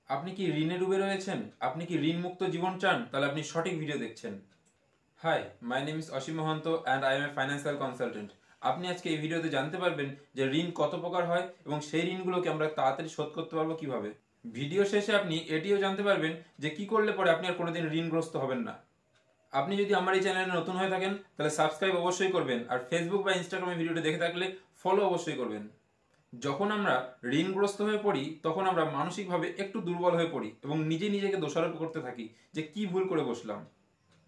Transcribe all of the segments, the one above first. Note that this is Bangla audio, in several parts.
আপনি কি ঋণে ডুবে রয়েছেন? আপনি কি ঋণমুক্ত জীবন চান? তাহলে আপনি সঠিক ভিডিও দেখছেন। Hi, my name is Asim Mahanta and I am a financial consultant. আপনি আজকে এই ভিডিওতে জানতে পারবেন যে ঋণ কত প্রকার হয় এবং সেই ঋণগুলোকে আমরা তাড়াতাড়ি শোধ করতে পারবো কিভাবে। ভিডিও শেষে আপনি এটিও জানতে পারবেন যে কি করলে পরে আপনি আর কোনোদিন ঋণগ্রস্ত হবেন না। আপনি যদি আমার এই চ্যানেলে নতুন হয়ে থাকেন তাহলে সাবস্ক্রাইব অবশ্যই করবেন, আর ফেসবুক বা ইনস্টাগ্রামে ভিডিওটি দেখে থাকলে ফলো অবশ্যই করবেন। যখন আমরা ঋণগ্রস্ত হয়ে পড়ি তখন আমরা মানসিকভাবে একটু দুর্বল হয়ে পড়ি এবং নিজেকে দোষারোপ করতে থাকি যে কি ভুল করে বসলাম।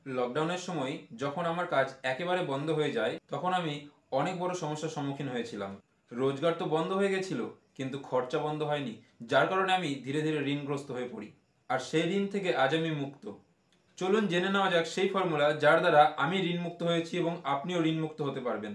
লকডাউনের সময় যখন আমার কাজ একেবারে বন্ধ হয়ে যায় তখন আমি অনেক বড় সমস্যার সম্মুখীন হয়েছিলাম। রোজগার তো বন্ধ হয়ে গেছিল, কিন্তু খরচা বন্ধ হয়নি, যার কারণে আমি ধীরে ধীরে ঋণগ্রস্ত হয়ে পড়ি। আর সেই ঋণ থেকে আজ আমি মুক্ত। চলুন জেনে নেওয়া যাক সেই ফর্মুলা যার দ্বারা আমি ঋণমুক্ত হয়েছি এবং আপনিও ঋণমুক্ত হতে পারবেন।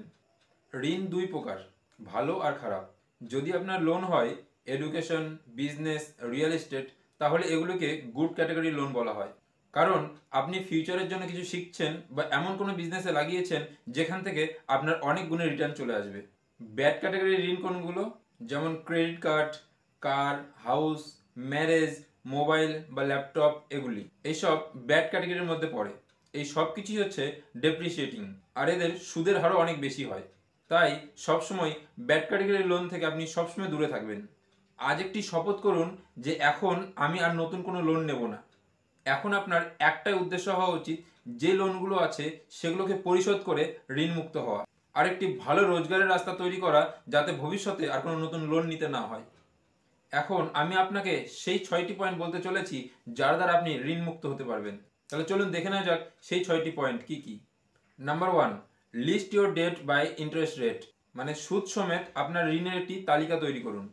ঋণ দুই প্রকার, ভালো আর খারাপ। যদি আপনার লোন হয় এডুকেশন, বিজনেস, রিয়েল এস্টেট, তাহলে এগুলোকে গুড ক্যাটাগরি লোন বলা হয়। কারণ আপনি ফিউচারের জন্য কিছু শিখছেন বা এমন কোনো বিজনেসে লাগিয়েছেন যেখান থেকে আপনার অনেক গুণে রিটার্ন চলে আসবে। ব্যাড ক্যাটাগরির ঋণ কোনগুলো? যেমন ক্রেডিট কার্ড, কার, হাউস, ম্যারেজ, মোবাইল বা ল্যাপটপ, এগুলি এইসব ব্যাড ক্যাটাগরির মধ্যে পড়ে। এই সব কিছুই হচ্ছে ডেপ্রিসিয়েটিং, আর এদের সুদের হারও অনেক বেশি হয়। তাই সবসময় ব্যাড ক্যাটাগরির লোন থেকে আপনি সবসময় দূরে থাকবেন। আজ একটি শপথ করুন যে এখন আমি আর নতুন কোনো লোন নেব না। এখন আপনার একটাই উদ্দেশ্য হওয়া উচিত, যে লোনগুলো আছে সেগুলোকে পরিশোধ করে ঋণমুক্ত হওয়া, আর একটি ভালো রোজগারের রাস্তা তৈরি করা, যাতে ভবিষ্যতে আর কোনো নতুন লোন নিতে না হয়। এখন আমি আপনাকে সেই 6টি পয়েন্ট বলতে চলেছি যার দ্বারা আপনি ঋণমুক্ত হতে পারবেন। তাহলে চলুন দেখে নেওয়া যাক সেই 6টি পয়েন্ট কি কি। Number 1, list your debt by interest rate, মানে সুদ সমেত আপনার ঋণের একটি তালিকা তৈরি করুন।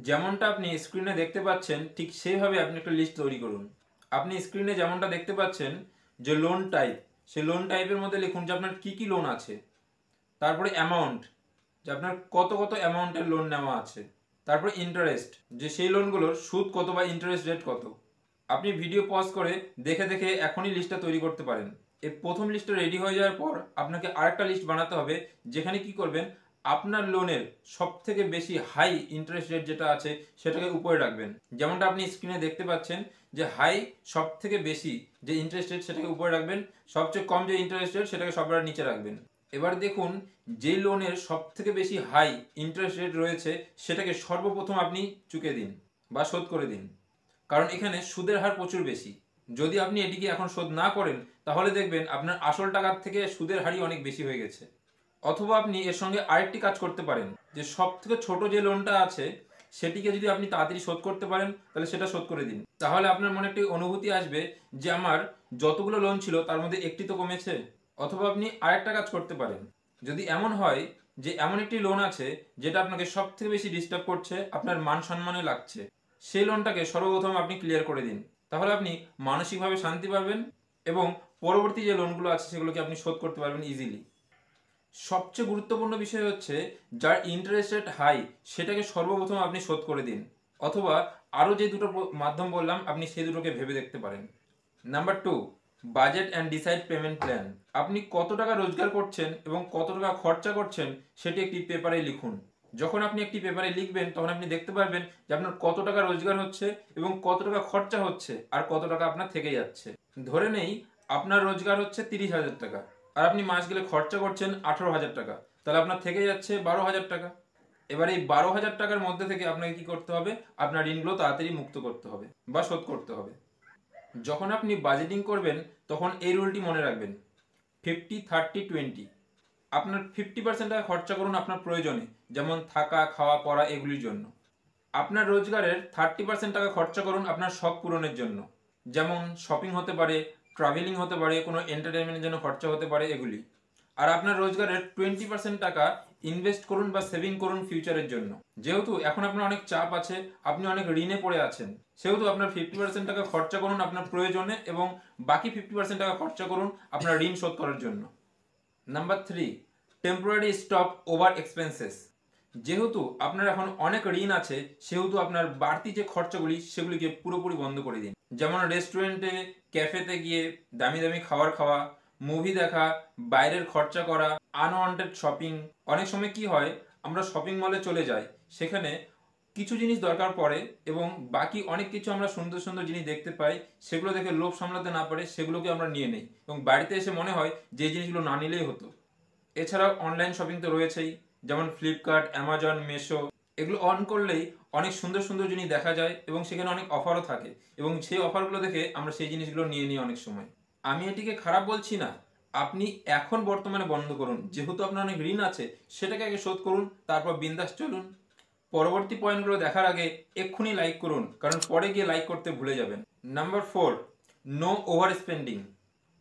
যেমনটা আপনি স্ক্রিনে দেখতে পাচ্ছেন ঠিক সেইভাবে আপনি একটা লিস্ট তৈরি করুন। আপনি স্ক্রিনে যেমনটা দেখতে পাচ্ছেন যে লোন টাইপ, সেই লোন টাইপের মধ্যে লিখুন যে আপনার কি কি লোন আছে। তারপরে অ্যামাউন্ট, যে আপনার কত কত অ্যামাউন্টের লোন নেওয়া আছে। তারপরে ইন্টারেস্ট, যে সেই লোনগুলোর সুদ কত বা ইন্টারেস্ট রেট কত। আপনি ভিডিও পজ করে দেখে দেখে এখনই লিস্টটা তৈরি করতে পারেন। এই প্রথম লিস্টটা রেডি হয়ে যাওয়ার পর আপনাকে আরেকটা লিস্ট বানাতে হবে, যেখানে কি করবেন, আপনার লোনের সব থেকে বেশি হাই ইন্টারেস্ট রেট যেটা আছে সেটাকে উপরে রাখবেন। যেমনটা আপনি স্ক্রিনে দেখতে পাচ্ছেন যে হাই সব থেকে বেশি যে ইন্টারেস্ট রেট সেটাকে উপরে রাখবেন, সবচেয়ে কম যে ইন্টারেস্ট রেট সেটাকে সবার নিচে রাখবেন। এবার দেখুন যে লোনের সব থেকে বেশি হাই ইন্টারেস্ট রেট রয়েছে সেটাকে সর্বপ্রথম আপনি চুকে দিন বা শোধ করে দিন, কারণ এখানে সুদের হার প্রচুর বেশি। যদি আপনি এটিকে এখন শোধ না করেন তাহলে দেখবেন আপনার আসল টাকার থেকে সুদের হারই অনেক বেশি হয়ে গেছে। অথবা আপনি এর সঙ্গে আরেকটি কাজ করতে পারেন, যে সব থেকে ছোট যে লোনটা আছে সেটিকে যদি আপনি তাড়াতাড়ি শোধ করতে পারেন তাহলে সেটা শোধ করে দিন। তাহলে আপনার মনে একটি অনুভূতি আসবে যে আমার যতগুলো লোন ছিল তার মধ্যে একটি তো কমেছে। অথবা আপনি আরেকটা কাজ করতে পারেন, যদি এমন হয় যে এমন একটি লোন আছে যেটা আপনাকে সব থেকে বেশি ডিস্টার্ব করছে, আপনার মান সম্মানে লাগছে, সেই লোনটাকে সর্বপ্রথম আপনি ক্লিয়ার করে দিন। তাহলে আপনি মানসিকভাবে শান্তি পাবেন এবং পরবর্তী যে লোনগুলো আছে সেগুলোকে আপনি শোধ করতে পারবেন ইজিলি। সবচেয়ে গুরুত্বপূর্ণ বিষয় হচ্ছে যার ইন্টারেস্ট রেট হাই সেটাকে সর্বপ্রথম আপনি শোধ করে দিন, অথবা আরও যে দুটো মাধ্যম বললাম আপনি সেই দুটোকে ভেবে দেখতে পারেন। Number 2, budget and decide payment plan. আপনি কত টাকা রোজগার করছেন এবং কত টাকা খরচা করছেন সেটি একটি পেপারে লিখুন। যখন আপনি একটি পেপারে লিখবেন তখন আপনি দেখতে পারবেন যে আপনার কত টাকা রোজগার হচ্ছে এবং কত টাকা খরচা হচ্ছে আর কত টাকা আপনার থেকে যাচ্ছে। ধরে নেই আপনার রোজগার হচ্ছে 30,000 টাকা আর আপনি মাস গেলে খরচা করছেন 18,000 টাকা, তাহলে আপনার থেকে যাচ্ছে 12,000 টাকা। এবার এই 12,000 টাকার মধ্যে থেকে আপনাকে কি করতে হবে, আপনার ঋণগুলো তাড়াতাড়ি মুক্ত করতে হবে বা শোধ করতে হবে। যখন আপনি বাজেটিং করবেন তখন এই রুলটি মনে রাখবেন, 50-30-20। আপনার 50% টাকা খরচা করুন আপনার প্রয়োজনে, যেমন থাকা, খাওয়া, পড়া, এগুলির জন্য। আপনার রোজগারের 30% টাকা খরচা করুন আপনার শখ পূরণের জন্য, যেমন শপিং হতে পারে, ট্রাভেলিং হতে পারে, কোনো এন্টারটেনমেন্টের জন্য খরচা হতে পারে, এগুলি। আর আপনার রোজগারের 20% টাকা ইনভেস্ট করুন বা সেভিং করুন ফিউচারের জন্য। যেহেতু এখন আপনার অনেক চাপ আছে, আপনি অনেক ঋণে পড়ে আছেন, সেহেতু আপনার 50% টাকা খরচা করুন আপনার প্রয়োজনে এবং বাকি 50% টাকা খরচা করুন আপনার ঋণ শোধ করার জন্য। Number 3, temporary stop over expenses. যেহেতু আপনার এখন অনেক ঋণ আছে সেহেতু আপনার বাড়তি যে খরচাগুলি সেগুলিকে পুরোপুরি বন্ধ করে দিন। যেমন রেস্টুরেন্টে, ক্যাফেতে গিয়ে দামি দামি খাবার খাওয়া, মুভি দেখা, বাইরের খরচা করা, আনওয়ান্টেড শপিং। অনেক সময় কি হয়, আমরা শপিং মলে চলে যাই, সেখানে কিছু জিনিস দরকার পড়ে এবং বাকি অনেক কিছু আমরা সুন্দর সুন্দর জিনিস দেখতে পাই, সেগুলো দেখে লোভ সামলাতে না পারে সেগুলোকে আমরা নিয়ে নেই এবং বাড়িতে এসে মনে হয় যে এই জিনিসগুলো না নিলেই হতো। এছাড়াও অনলাইন শপিং তো রয়েছেই, যেমন ফ্লিপকার্ট, অ্যামাজন, মেশো। এগুলো অন করলেই অনেক সুন্দর সুন্দর জিনিস দেখা যায় এবং সেখানে অনেক অফারও থাকে এবং সেই অফারগুলো দেখে আমরা সেই জিনিসগুলো নিয়ে নিই অনেক সময়। আমি এটিকে খারাপ বলছি না, আপনি এখন বর্তমানে বন্ধ করুন, যেহেতু আপনার অনেক ঋণ আছে সেটাকে আগে শোধ করুন, তারপর বিন্দাস চলুন। পরবর্তী পয়েন্টগুলো দেখার আগে এক্ষুনি লাইক করুন, কারণ পরে গিয়ে লাইক করতে ভুলে যাবেন। Number 4, no over spending.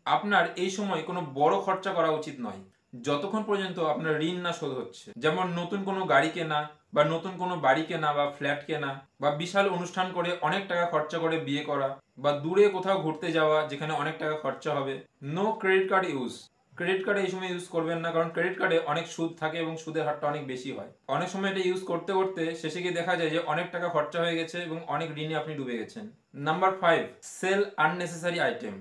আপনার এই সময় কোনো বড় খরচা করা উচিত নয় যতক্ষণ পর্যন্ত আপনার ঋণ না শোধ হচ্ছে। যেমন নতুন কোনো গাড়ি কেনা বা নতুন কোনো বাড়ি কেনা বা ফ্ল্যাট কেনা বা বিশাল অনুষ্ঠান করে অনেক টাকা খরচা করে বিয়ে করা বা দূরে কোথাও ঘুরতে যাওয়া যেখানে অনেক টাকা খরচা হবে। No credit card use. Credit কার্ডে এই সময় ইউজ করবেন না, কারণ ক্রেডিট কার্ডে অনেক সুদ থাকে এবং সুদের হারটা অনেক বেশি হয়। অনেক সময় এটা ইউজ করতে করতে শেষে গিয়ে দেখা যায় যে অনেক টাকা খরচা হয়ে গেছে এবং অনেক ঋণে আপনি ডুবে গেছেন। Number 5, sell unnecessary item.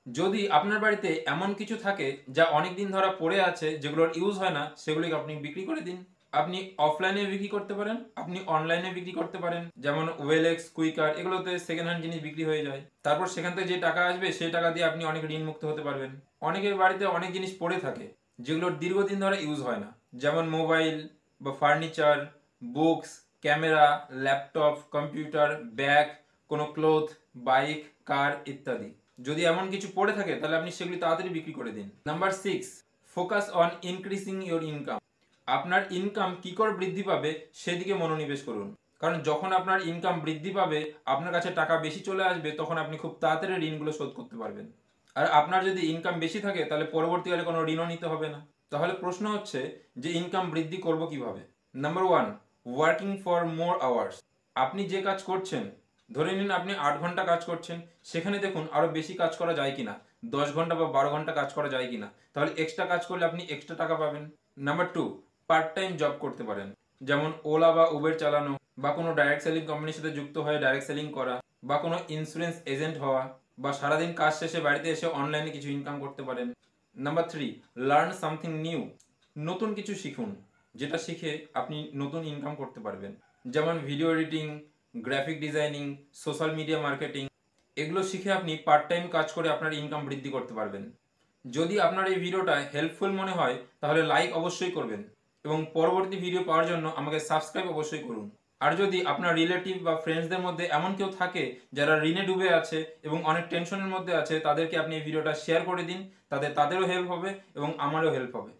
যদি আপনার বাড়িতে এমন কিছু থাকে যা অনেক দিন ধরে পড়ে আছে, যেগুলোর ইউজ হয় না, সেগুলিকে আপনি বিক্রি করে দিন। আপনি অফলাইনে বিক্রি করতে পারেন, আপনি অনলাইনে বিক্রি করতে পারেন, যেমন ওয়েলেক্স, কুইকার, এগুলোতে সেকেন্ড হ্যান্ড জিনিস বিক্রি হয়ে যায়। তারপর সেখান থেকে যে টাকা আসবে সেই টাকা দিয়ে আপনি অনেক ঋণ মুক্ত হতে পারবেন। অনেকের বাড়িতে অনেক জিনিস পড়ে থাকে যেগুলোর দীর্ঘদিন ধরে ইউজ হয় না, যেমন মোবাইল বা furniture, books, camera, laptop, computer, bag, কোনো ক্লোথ, বাইক, কার ইত্যাদি। যদি এমন কিছু পড়ে থাকে তাহলে আপনি সেগুলি তাড়াতাড়ি বিক্রি করে দিন। Number 6, focus on increasing your income. আপনার ইনকাম কি করে বৃদ্ধি পাবে সেদিকে মনোনিবেশ করুন, কারণ যখন আপনার ইনকাম বৃদ্ধি পাবে, আপনার কাছে টাকা বেশি চলে আসবে, তখন আপনি খুব তাড়াতাড়ি ঋণগুলো শোধ করতে পারবেন। আর আপনার যদি ইনকাম বেশি থাকে তাহলে পরবর্তীকালে কোনো ঋণও নিতে হবে না। তাহলে প্রশ্ন হচ্ছে যে ইনকাম বৃদ্ধি করব কিভাবে। Number 1, working for more hours. আপনি যে কাজ করছেন, ধরে নিন আপনি 8 ঘন্টা কাজ করছেন, সেখানে দেখুন আরো বেশি কাজ করা যায় কিনা, 10 ঘন্টা বা 12 ঘন্টা কাজ করা যায় কিনা, তাহলে এক্সট্রা কাজ করলে আপনি এক্সট্রা টাকা পাবেন। নাম্বার 2, পার্ট টাইম জব করতে পারেন, যেমন ওলা বা উবের চালানো বা কোনো ডাইরেক্ট সেলিং কোম্পানির সাথে যুক্ত হয়ে ডাইরেক্ট সেলিং করা বা কোনো ইন্স্যুরেন্স এজেন্ট হওয়া বা সারাদিন কাজ শেষে বাড়িতে এসে অনলাইনে কিছু ইনকাম করতে পারেন। Number 3, learn something new. নতুন কিছু শিখুন, যেটা শিখে আপনি নতুন ইনকাম করতে পারবেন, যেমন video editing, graphic designing, social media marketing. এগুলো শিখে আপনি পার্ট টাইম কাজ করে আপনার ইনকাম বৃদ্ধি করতে পারবেন। যদি আপনার এই ভিডিওটা হেল্পফুল মনে হয় তাহলে লাইক অবশ্যই করবেন এবং পরবর্তী ভিডিও পাওয়ার জন্য আমাকে সাবস্ক্রাইব অবশ্যই করুন। আর যদি আপনার রিলেটিভ বা ফ্রেন্ডসদের মধ্যে এমন কেউ থাকে যারা ঋণে ডুবে আছে এবং অনেক টেনশনের মধ্যে আছে, তাদেরকে আপনি এই ভিডিওটা শেয়ার করে দিন, তাদেরও হেল্প হবে এবং আমারও হেল্প হবে।